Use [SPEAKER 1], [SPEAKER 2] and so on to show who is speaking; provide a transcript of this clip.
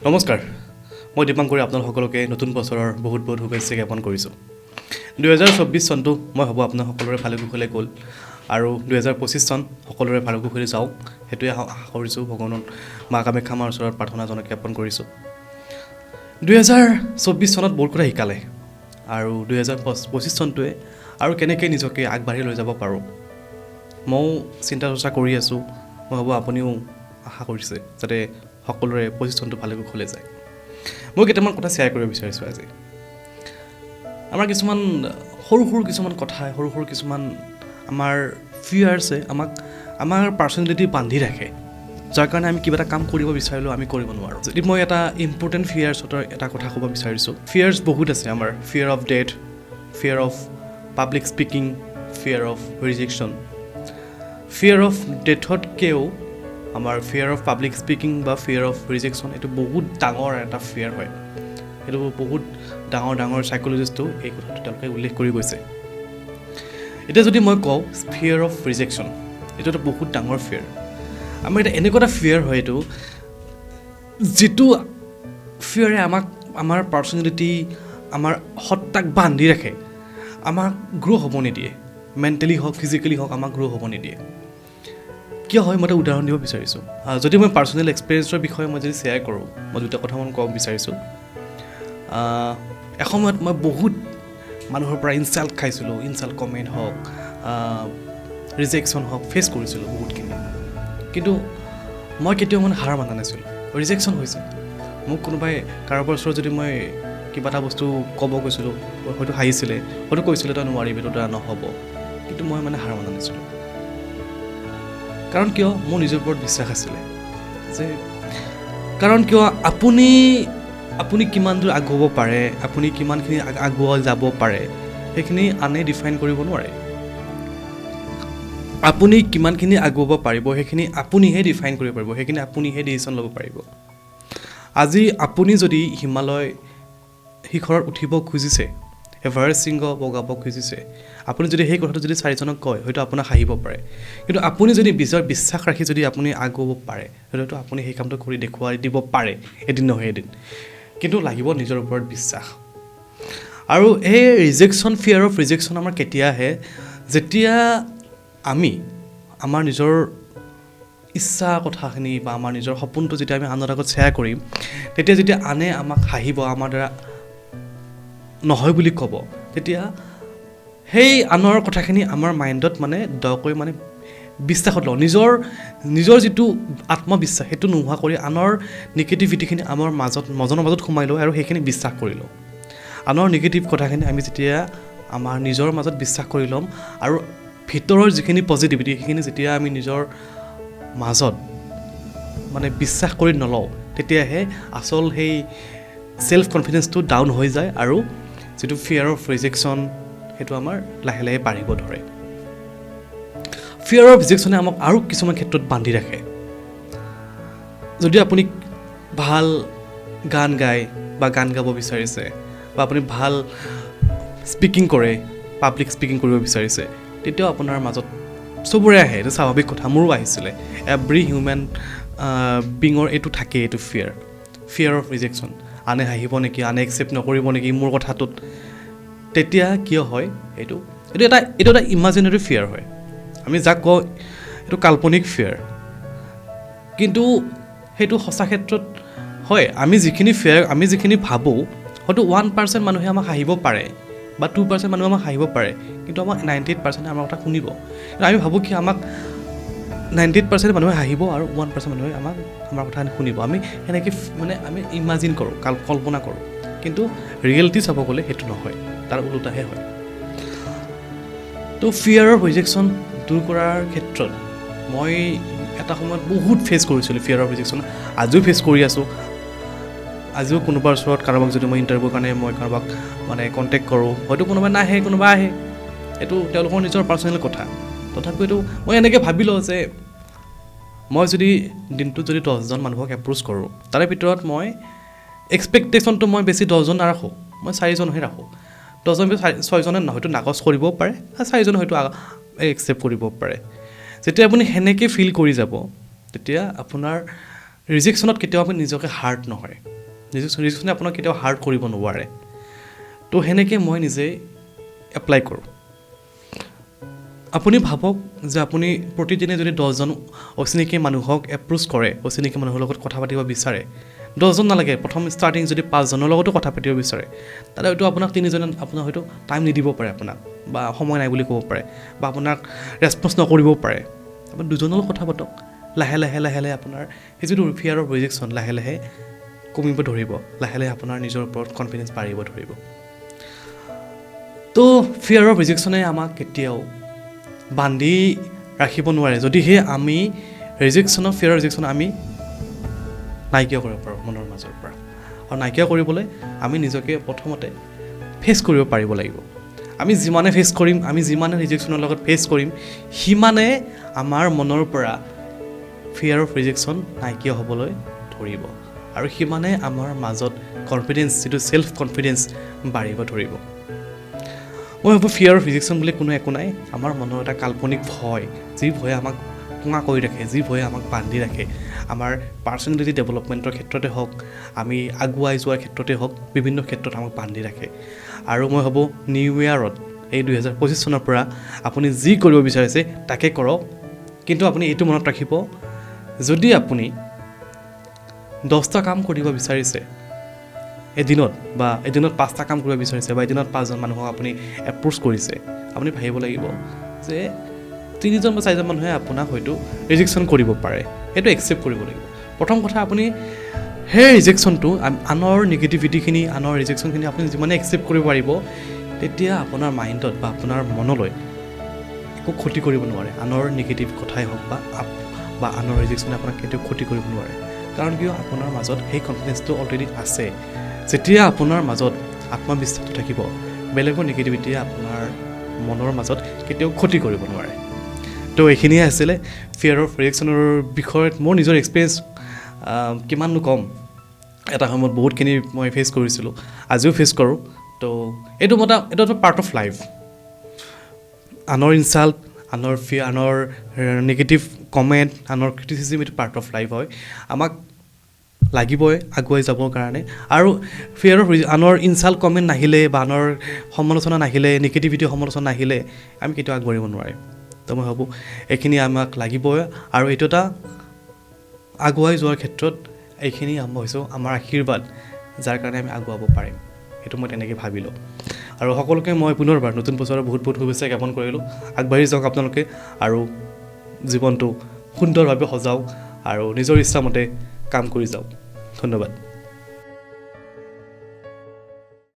[SPEAKER 1] নমস্কাৰ, মই দীপাংকৰে আপোনালোক সকলোকে নতুন বছৰৰ বহুত বহুত শুভেচ্ছা জ্ঞাপন কৰিছোঁ। 2024 চনটো মই ভাবোঁ আপোনাৰ সকলোৰে ভালে কুশলে গ'ল আৰু 2025 চন সকলোৰে ভালে কুশলে যাওক, সেইটোৱে আশা কৰিছোঁ। ভগৱানৰ মা কামাখ্যা মাৰ ওচৰত প্ৰাৰ্থনা জ্ঞাপন কৰিছোঁ। 2024 চনত বহুত কথা শিকালে আৰু 2025 চনটোৱে আৰু কেনেকৈ নিজকে আগবাঢ়ি লৈ যাব পাৰোঁ ময়ো চিন্তা চৰ্চা কৰি আছোঁ। মই ভাবোঁ আপুনিও আশা কৰিছে যাতে সকলোৰে 25 চনটো ভালে কুশলে যায়। মই কেইটামান কথা শ্বেয়াৰ কৰিব বিচাৰিছোঁ আজি। আমাৰ কিছুমান সৰু কিছুমান কথাই সৰু কিছুমান আমাৰ ফিয়াৰ্ছে আমাৰ পাৰ্চনেলিটি বান্ধি ৰাখে, যাৰ কাৰণে আমি কিবা এটা কাম কৰিব বিচাৰিলেও আমি কৰিব নোৱাৰোঁ। যদি মই এটা ইম্পৰ্টেণ্ট ফিয়াৰ্ছৰ এটা কথা ক'ব বিচাৰিছোঁ, ফিয়াৰ্ছ বহুত আছে আমাৰ। Fear of death, fear of public speaking, fear of rejection. Fear of ডেথতকৈও আমাৰ ফিয়াৰ অফ পাব্লিক স্পিকিং বা ফিয়াৰ অফ ৰিজেকশ্যন এইটো বহুত ডাঙৰ এটা ফিয়াৰ হয়। এইটো বহুত ডাঙৰ চাইক'লজিষ্টেও এই কথাটো তেওঁলোকে উল্লেখ কৰি গৈছে। এতিয়া যদি মই কওঁ ফিয়াৰ অফ ৰিজেকশ্যন, এইটো এটা বহুত ডাঙৰ ফিয়াৰ। আমাৰ এটা এনেকুৱা এটা ফিয়াৰ হয় এইটো, যিটো ফিয়াৰে আমাৰ পাৰ্চনেলিটি, আমাৰ সত্তাক বান্ধি ৰাখে, আমাক গ্ৰ' হ'ব নিদিয়ে। মেণ্টেলি হওক ফিজিকেলি হওক আমাক গ্ৰ' হ'ব নিদিয়ে। কিয় হয় মই এটা উদাহৰণ দিব বিচাৰিছোঁ। যদি মই পাৰ্চনেল এক্সপিৰিয়েঞ্চৰ বিষয়ে মই যদি শ্বেয়াৰ কৰোঁ, মই দুটা কথা মই ক'ব বিচাৰিছোঁ। এসময়ত মই বহুত মানুহৰ পৰা ইনচাল্ট খাইছিলোঁ, ইনচাল্ট কমেণ্ট হওক, ৰিজেকশ্যন হওক, ফেচ কৰিছিলোঁ বহুতখিনি। কিন্তু মই কেতিয়াও হাৰ মানা নাছিলোঁ। ৰিজেকশ্যন হৈছে, মোক কোনোবাই কাৰোবাৰ ওচৰত যদি মই কিবা এটা বস্তু ক'ব গৈছিলোঁ, হয়তো হাঁহিছিলে, হয়তো কৈছিলে তই নোৱাৰিবি, তোৰ দ্বাৰা নহ'ব, কিন্তু মই হাৰ মানা নাছিলোঁ। কাৰণ কিয়? মোৰ নিজৰ ওপৰত বিশ্বাস আছিলে যে, কাৰণ কিয় আপুনি কিমান দূৰ আগুৱাব পাৰে, আপুনি কিমানখিনি আগুৱাই যাব পাৰে, সেইখিনি আনে ডিফাইন কৰিব নোৱাৰে। আপুনি কিমানখিনি আগুৱাব পাৰিব সেইখিনি আপুনিহে ডিফাইন কৰিব পাৰিব, সেইখিনি আপুনিহে ডিচিশ্যন ল'ব পাৰিব। আজি আপুনি যদি হিমালয় শিখৰত উঠিব খুজিছে, এভাৰেষ্ট শৃংগ বগাব খুজিছে, আপুনি যদি সেই কথাটো যদি 4জনক কয়, হয়তো আপোনাক হাঁহিব পাৰে। কিন্তু আপুনি যদি বিশ্বাস ৰাখি যদি আপুনি আগুৱাব পাৰে, হয়তো আপুনি সেই কামটো কৰি দেখুৱাই দিব পাৰে এদিন নহয় এদিন। কিন্তু লাগিব নিজৰ ওপৰত বিশ্বাস। আৰু এই ৰিজেকশ্যন, ফিয়াৰ অফ ৰিজেকশ্যন আমাৰ কেতিয়া আহে? যেতিয়া আমি আমাৰ নিজৰ ইচ্ছা কথাখিনি বা আমাৰ নিজৰ সপোনটো যেতিয়া আমি আনৰ আগত শ্বেয়াৰ কৰিম, তেতিয়া যেতিয়া আনে আমাক হাঁহিব, আমাৰ দ্বাৰা নহয় বুলি ক'ব, তেতিয়া সেই আনৰ কথাখিনি আমাৰ মাইণ্ডত দকৈ বিশ্বাসত লওঁ। নিজৰ যিটো আত্মবিশ্বাস সেইটো নোহোৱা কৰি আনৰ নিগেটিভিটিখিনি আমাৰ মনৰ মাজত সোমাই লওঁ আৰু সেইখিনি বিশ্বাস কৰি লওঁ। আনৰ নিগেটিভ কথাখিনি আমি যেতিয়া আমাৰ নিজৰ মাজত বিশ্বাস কৰি ল'ম আৰু ভিতৰৰ যিখিনি পজিটিভিটি সেইখিনি যেতিয়া আমি নিজৰ মাজত বিশ্বাস কৰি নলওঁ, তেতিয়াহে আচল সেই ছেল্ফ কনফিডেন্সটো ডাউন হৈ যায় আৰু যিটো ফিয়াৰ অফ ৰিজেকশ্যন সেইটো আমাৰ লাহে লাহে বাঢ়িব ধৰে। ফিয়াৰ অফ ৰিজেকশ্যনে আমাক আৰু কিছুমান ক্ষেত্ৰত বান্ধি ৰাখে। যদি আপুনি ভাল গান গায় বা গান গাব বিচাৰিছে, বা আপুনি ভাল স্পিকিং কৰে, পাব্লিক স্পিকিং কৰিব বিচাৰিছে, তেতিয়াও আপোনাৰ মাজত চবৰে আহে। এইটো স্বাভাৱিক কথা, মোৰো আহিছিলে। এভৰি হিউমেন বিঙৰ এইটো থাকে, এইটো ফিয়াৰ অফ ৰিজেকশ্যন। আনে হাঁহিব নেকি, আনে একচেপ্ট নকৰিব নেকি মোৰ কথাটোত। তেতিয়া কিয় হয়? এইটো এটা ইমাজিনেৰী ফিয়াৰ হয়। আমি যাক কওঁ এইটো কাল্পনিক ফিয়াৰ, কিন্তু সেইটো সঁচা ক্ষেত্ৰত হয়। আমি যিখিনি ভাবোঁ, হয়তো 1% মানুহে আমাক হাঁহিব পাৰে বা 2% মানুহে আমাক হাঁহিব পাৰে, কিন্তু আমাক 98% আমাৰ কথা শুনিব। কিন্তু আমি ভাবোঁ কি আমাক 98% মানুহে হাঁহিব আৰু 1% মানুহে আমাৰ কথা শুনিব। আমি সেনেকৈ আমি ইমাজিন কৰোঁ, কল্পনা কৰোঁ, কিন্তু ৰিয়েলিটি চাব গ'লে সেইটো নহয়, তাৰ ওলোটাহে হয়। তো ফিয়াৰ অফ ৰিজেকশ্যন দূৰ কৰাৰ ক্ষেত্ৰত মই এটা সময়ত বহুত ফেচ কৰিছিলোঁ ফিয়াৰ অফ ৰিজেকশ্যন। আজিও ফেচ কৰি আছোঁ। আজিও কোনোবাৰ ওচৰত কাৰোবাক যদি মই ইণ্টাৰভিউৰ কাৰণে মই কাৰোবাক কণ্টেক্ট কৰোঁ, হয়তো কোনোবাই নাহে, কোনোবা আহে, এইটো তেওঁলোকৰ নিজৰ পাৰ্চনেল কথা। তথাপিও মই এনেকৈ ভাবি লওঁ যে মই যদি দিনটোত যদি 10জন মানুহক এপ্ৰ'চ কৰোঁ, তাৰে ভিতৰত মই এক্সপেক্টেশ্যনটো মই বেছি 10জন নাৰাখোঁ, মই 4জনহে ৰাখোঁ। 10জন 6জনে হয়তো নাকচ কৰিবও পাৰে, 4জনে হয়তো একচেপ্ট কৰিব পাৰে। যেতিয়া আপুনি সেনেকৈ ফিল কৰি যাব, তেতিয়া আপোনাৰ ৰিজেকশ্যনত কেতিয়াও আপুনি নিজকে হাৰ্ট নহয়। ৰিজেকশ্যনে আপোনাক কেতিয়াও হাৰ্ট কৰিব নোৱাৰে। তো সেনেকৈ মই নিজে এপ্লাই কৰোঁ। আপুনি ভাবক যে আপুনি প্ৰতিদিনে যদি 10জন অচিনাকি মানুহক এপ্ৰ'চ কৰে, অচিনাকি মানুহৰ লগত কথা পাতিব বিচাৰে, 10জন নালাগে, প্ৰথম ষ্টাৰ্টিং যদি 5জনৰ লগতো কথা পাতিব বিচাৰে, তাতে হয়তো আপোনাক 3জনে আপোনাক হয়তো টাইম নিদিব পাৰে, আপোনাক বা সময় নাই বুলি ক'ব পাৰে, বা আপোনাক ৰেছপন্স নকৰিবও পাৰে। আপুনি 2জনৰ লগত কথা পাতক। লাহে লাহে লাহে লাহে আপোনাৰ সেই যিটো ফিয়াৰ অফ ৰিজেকশ্যন লাহে লাহে কমিব ধৰিব, লাহে লাহে আপোনাৰ নিজৰ ওপৰত কনফিডেঞ্চ বাঢ়িব ধৰিব। তো ফিয়াৰ অফ ৰিজেকশ্যনে আমাক কেতিয়াও বান্ধি ৰাখিব নোৱাৰে, যদিহে আমি ফিয়াৰ অফ ৰিজেকশ্যন আমি নাইকিয়া কৰিব পাৰোঁ মনৰ মাজৰ পৰা। আৰু নাইকিয়া কৰিবলৈ আমি নিজকে প্ৰথমতে ফেচ কৰিব পাৰিব লাগিব। আমি যিমানে ফেচ কৰিম, আমি যিমানে ৰিজেকশ্যনৰ লগত ফেচ কৰিম, সিমানে আমাৰ মনৰ পৰা ফিয়াৰ অফ ৰিজেকশ্যন নাইকিয়া হ'বলৈ ধৰিব, আৰু সিমানে আমাৰ মাজত কনফিডেঞ্চ, যিটো ছেল্ফ কনফিডেঞ্চ বাঢ়িব ধৰিব। মই ভাবোঁ ফিয়াৰ অফ ৰিজেকশ্যন বুলি কোনো একো নাই, আমাৰ মনৰ এটা কাল্পনিক ভয়, যি ভয়ে আমাক কোঙা কৰি ৰাখে, যি ভয়ে আমাক বান্ধি ৰাখে। আমাৰ পাৰ্চনেলিটি ডেভেলপমেণ্টৰ ক্ষেত্ৰতে হওক, আমি আগুৱাই যোৱাৰ ক্ষেত্ৰতে হওক, বিভিন্ন ক্ষেত্ৰত আমাক বান্ধি ৰাখে। আৰু মই ভাবোঁ নিউ ইয়েৰত, এই 2025 চনৰ পৰা আপুনি যি কৰিব বিচাৰিছে তাকে কৰক, কিন্তু আপুনি এইটো মনত ৰাখিব, যদি আপুনি 10টা কাম কৰিব বিচাৰিছে এদিনত, বা এদিনত 5টা কাম কৰিব বিচাৰিছে, বা এদিনত 5জন মানুহক আপুনি এপ্ৰ'চ কৰিছে, আপুনি ভাবিব লাগিব যে 3জন বা 4জন মানুহে আপোনাক হয়তো ৰিজেকশ্যন কৰিব পাৰে। সেইটো একচেপ্ট কৰিব লাগিব। প্ৰথম কথা, আপুনি সেই ৰিজেকশ্যনটো, আনৰ নিগেটিভিটিখিনি, আনৰ ৰিজেকশ্যনখিনি আপুনি যিমানে একচেপ্ট কৰিব পাৰিব, তেতিয়া আপোনাৰ মাইণ্ডত বা আপোনাৰ মনলৈ একো ক্ষতি কৰিব নোৱাৰে। আনৰ নিগেটিভ কথাই হওক বা আনৰ ৰিজেকশ্যনে আপোনাক কেতিয়াও ক্ষতি কৰিব নোৱাৰে। কাৰণ কিয়, আপোনাৰ মাজত সেই কনফিডেঞ্চটো অলৰেডি আছে। যেতিয়া আপোনাৰ মাজত আত্মবিশ্বাসটো থাকিব, বেলেগৰ নিগেটিভিটিয়ে আপোনাৰ মনৰ মাজত কেতিয়াও ক্ষতি কৰিব নোৱাৰে। তো এইখিনিয়ে আছিলে ফিয়াৰ অফ ৰিজেকশ্যনৰ বিষয়ত মোৰ নিজৰ এক্সপিৰিয়েঞ্চ। কিমাননো ক'ম, এটা সময়ত বহুতখিনি মই ফেচ কৰিছিলোঁ, আজিও ফেচ কৰোঁ। তো এইটো এটা পাৰ্ট অফ লাইফ। আনৰ ইনচাল্ট, আনৰ ফিয়াৰ, আনৰ নিগেটিভ কমেণ্ট, আনৰ ক্ৰিটিচিজিম, এইটো পাৰ্ট অফ লাইফ হয়। আমাক লাগিবই আগুৱাই যাবৰ কাৰণে। আৰু ফিয়াৰ অফ আনৰ ইনচাল্ট কমেণ্ট নাহিলে, বা আনৰ সমালোচনা নাহিলে, নিগেটিভিটি সমালোচনা নাহিলে, আমি কেতিয়াও আগবাঢ়িব নোৱাৰিম। তো মই ভাবোঁ এইখিনি আমাক লাগিবই, আৰু এইটো এটা আগুৱাই যোৱাৰ ক্ষেত্ৰত এইখিনি হৈছে আমাৰ আশীৰ্বাদ, যাৰ কাৰণে আমি আগুৱাব পাৰিম। সেইটো মই তেনেকৈ ভাবিলোঁ। আৰু সকলোকে মই পুনৰবাৰ নতুন বছৰৰ বহুত বহুত শুভেচ্ছা জ্ঞাপন কৰিলোঁ। আগবাঢ়ি যাওক আপোনালোকে, আৰু জীৱনটো সুন্দৰভাৱে সজাওক, আৰু নিজৰ ইচ্ছামতে কাম কৰি যাওক। ধন্যবাদ।